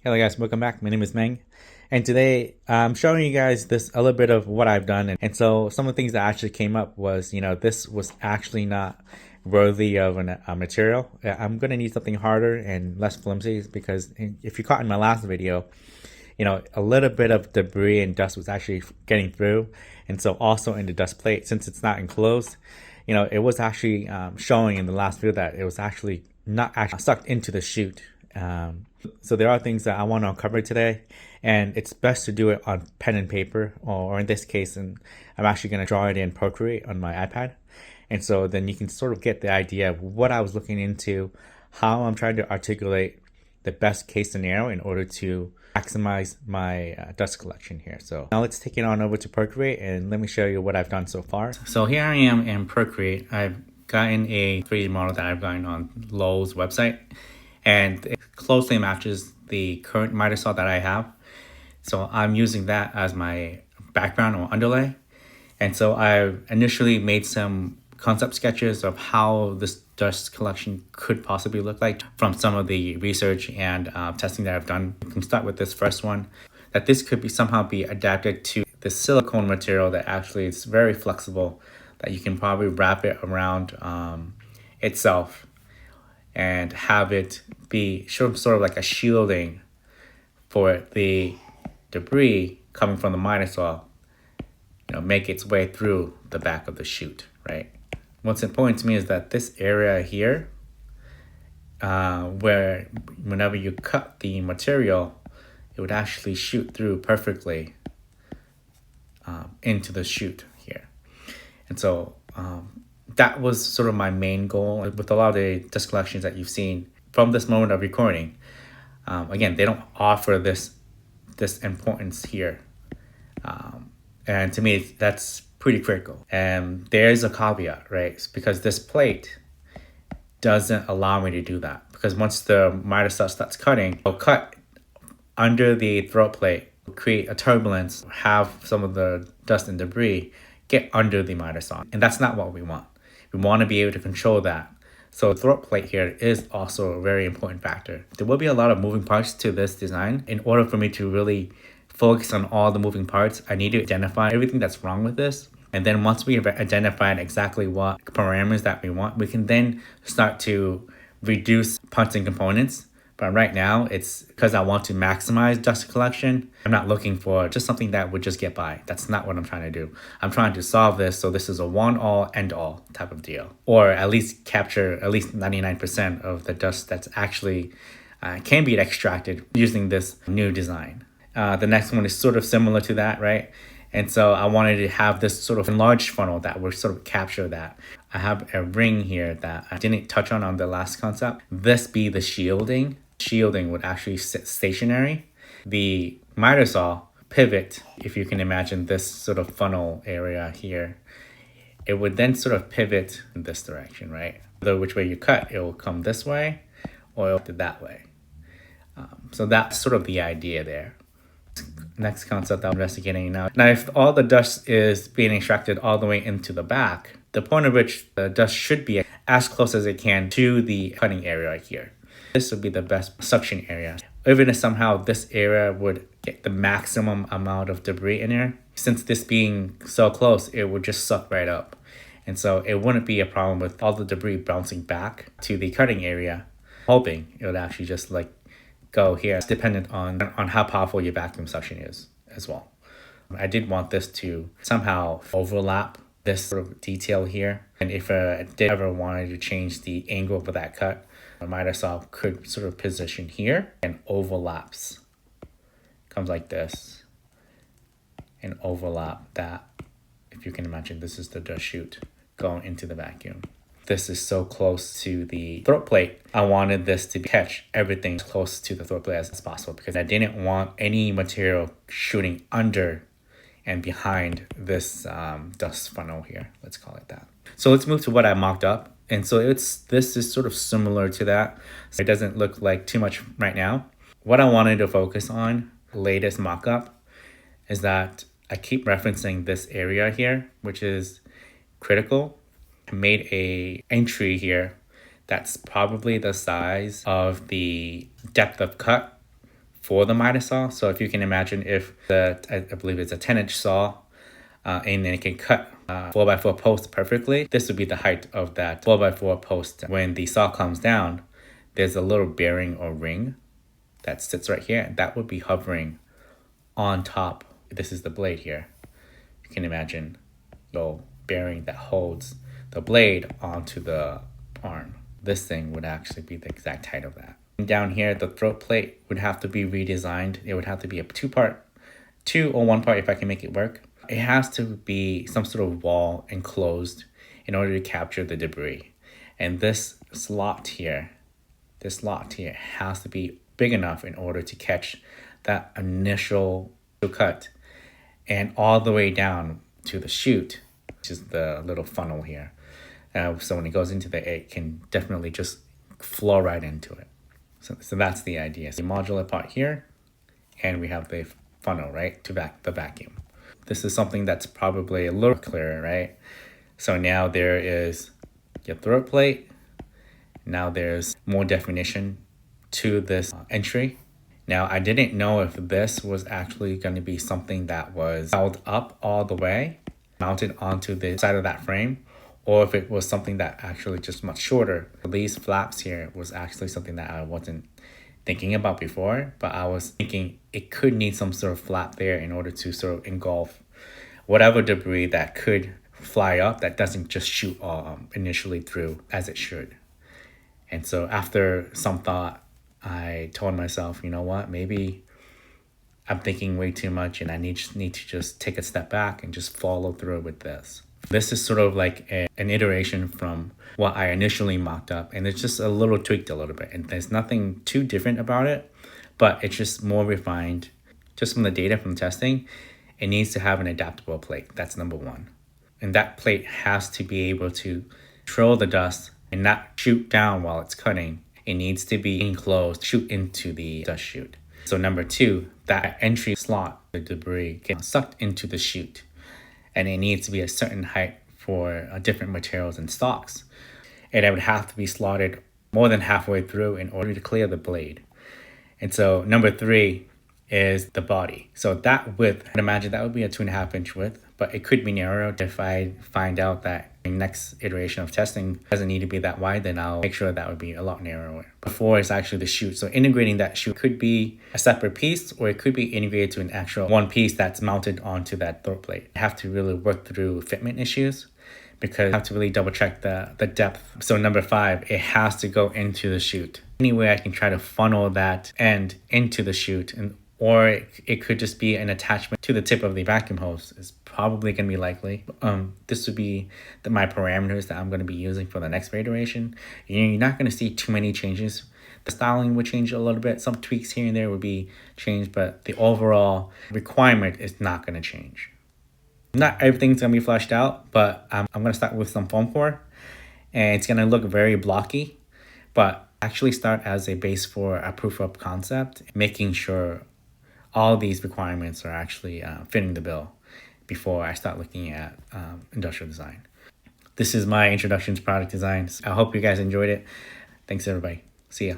Hello guys, welcome back. My name is Meng, and today I'm showing you guys a little bit of what I've done. And so some of the things that actually came up was, this was actually not worthy of a material. I'm gonna need something harder and less flimsy because if you caught in my last video, a little bit of debris and dust was actually getting through, and so also in the dust plate, since it's not enclosed, it was actually showing in the last video that it was actually not actually sucked into the chute. So there are things that I want to uncover today, and it's best to do it on pen and paper, or in this case, and I'm actually going to draw it in Procreate on my iPad. And so then you can sort of get the idea of what I was looking into, how I'm trying to articulate the best case scenario in order to maximize my dust collection here. So now let's take it on over to Procreate and let me show you what I've done so far. So here I am in Procreate. I've gotten a 3D model that I've gotten on Lowe's website, and it closely matches the current miter saw that I have. So I'm using that as my background or underlay. And so I initially made some concept sketches of how this dust collection could possibly look like from some of the research and testing that I've done. We can start with this first one, that this could somehow be adapted to the silicone material that actually is very flexible, that you can probably wrap it around itself and have it be sort of like a shielding for the debris coming from the miter saw, make its way through the back of the chute, right? What's important to me is that this area here, where whenever you cut the material, it would actually shoot through perfectly into the chute here. And so that was sort of my main goal with a lot of the dust collections that you've seen from this moment of recording. Again, they don't offer this importance here. And to me, that's pretty critical. And there's a caveat, right? It's because this plate doesn't allow me to do that. Because once the miter saw starts cutting, it'll cut under the throat plate, create a turbulence, have some of the dust and debris get under the miter saw. And that's not what we want. We want to be able to control that. So the throat plate here is also a very important factor. There will be a lot of moving parts to this design. In order for me to really focus on all the moving parts, I need to identify everything that's wrong with this. And then once we have identified exactly what parameters that we want, we can then start to reduce parts and components. But right now, it's because I want to maximize dust collection. I'm not looking for just something that would just get by. That's not what I'm trying to do. I'm trying to solve this so this is a one-all, end-all type of deal. Or at least capture at least 99% of the dust that's actually can be extracted using this new design. The next one is sort of similar to that, right? And so I wanted to have this sort of enlarged funnel that would sort of capture that. I have a ring here that I didn't touch on the last concept. This be the shielding. Shielding would actually sit stationary. The miter saw pivot, if you can imagine this sort of funnel area here, it would then sort of pivot in this direction, right? Whether which way you cut, it will come this way or it'll go that way. So that's sort of the idea there. Next concept I'm investigating now. Now, if all the dust is being extracted all the way into the back, the point at which the dust should be as close as it can to the cutting area here. This would be the best suction area. Even if somehow this area would get the maximum amount of debris in here, since this being so close, it would just suck right up. And so it wouldn't be a problem with all the debris bouncing back to the cutting area, hoping it would actually just go here. It's dependent on how powerful your vacuum suction is as well. I did want this to somehow overlap this sort of detail here. And if I did ever wanted to change the angle for that cut, the miter saw could sort of position here and overlaps. Comes like this and overlap that. If you can imagine, this is the dust chute going into the vacuum. This is so close to the throat plate. I wanted this to catch everything as close to the throat plate as possible because I didn't want any material shooting under and behind this dust funnel here. Let's call it that. So let's move to what I mocked up. And so this is sort of similar to that. So it doesn't look like too much right now. What I wanted to focus on, latest mock-up, is that I keep referencing this area here, which is critical. I made a entry here that's probably the size of the depth of cut for the miter saw. So if you can imagine, if I believe it's a 10-inch saw, and then it can cut 4x4 post perfectly, this would be the height of that 4x4 post. When the saw comes down, there's a little bearing or ring that sits right here. That would be hovering on top. This is the blade here. You can imagine a little bearing that holds the blade onto the arm. This thing would actually be the exact height of that. And down here, the throat plate would have to be redesigned. It would have to be a two or one part if I can make it work. It has to be some sort of wall enclosed in order to capture the debris. And this slot here has to be big enough in order to catch that initial cut and all the way down to the chute, which is the little funnel here. So when it goes into there, it can definitely just flow right into it. So that's the idea. So the modular part here, and we have the funnel, right, to the vacuum. This is something that's probably a little clearer, right? So now there is your throat plate. Now there's more definition to this entry. Now, I didn't know if this was actually going to be something that was held up all the way, mounted onto the side of that frame, or if it was something that actually just much shorter. These flaps here was actually something that I wasn't thinking about before, but I was thinking it could need some sort of flap there in order to sort of engulf whatever debris that could fly up that doesn't just shoot initially through as it should. And so after some thought, I told myself, you know what, maybe I'm thinking way too much and I need to just take a step back and just follow through with this. This is sort of like an iteration from what I initially mocked up, and it's just a little tweaked a little bit. And there's nothing too different about it, but it's just more refined. Just from the data from testing, it needs to have an adaptable plate. That's number one. And that plate has to be able to control the dust and not shoot down while it's cutting. It needs to be enclosed, shoot into the dust chute. So number two, that entry slot, the debris gets sucked into the chute. And it needs to be a certain height for different materials and stocks. And it would have to be slotted more than halfway through in order to clear the blade. And so number three is the body. So that width, I'd imagine that would be a 2.5-inch width, but it could be narrowed. If I find out that the next iteration of testing doesn't need to be that wide, then I'll make sure that would be a lot narrower. Before it's actually the chute. So integrating that chute could be a separate piece, or it could be integrated to an actual one piece that's mounted onto that throat plate. I have to really work through fitment issues because I have to really double check the depth. So number five, it has to go into the chute. Any way I can try to funnel that end into the chute, or it could just be an attachment to the tip of the vacuum hose is probably going to be likely. This would be my parameters that I'm going to be using for the next iteration. You're not going to see too many changes. The styling would change a little bit. Some tweaks here and there would be changed, but the overall requirement is not going to change. Not everything's going to be fleshed out, but I'm going to start with some foam core, and it's going to look very blocky, but actually start as a base for a proof of concept, making sure all these requirements are actually fitting the bill before I start looking at industrial design. This is my introduction to product design. I hope you guys enjoyed it. Thanks, everybody. See ya.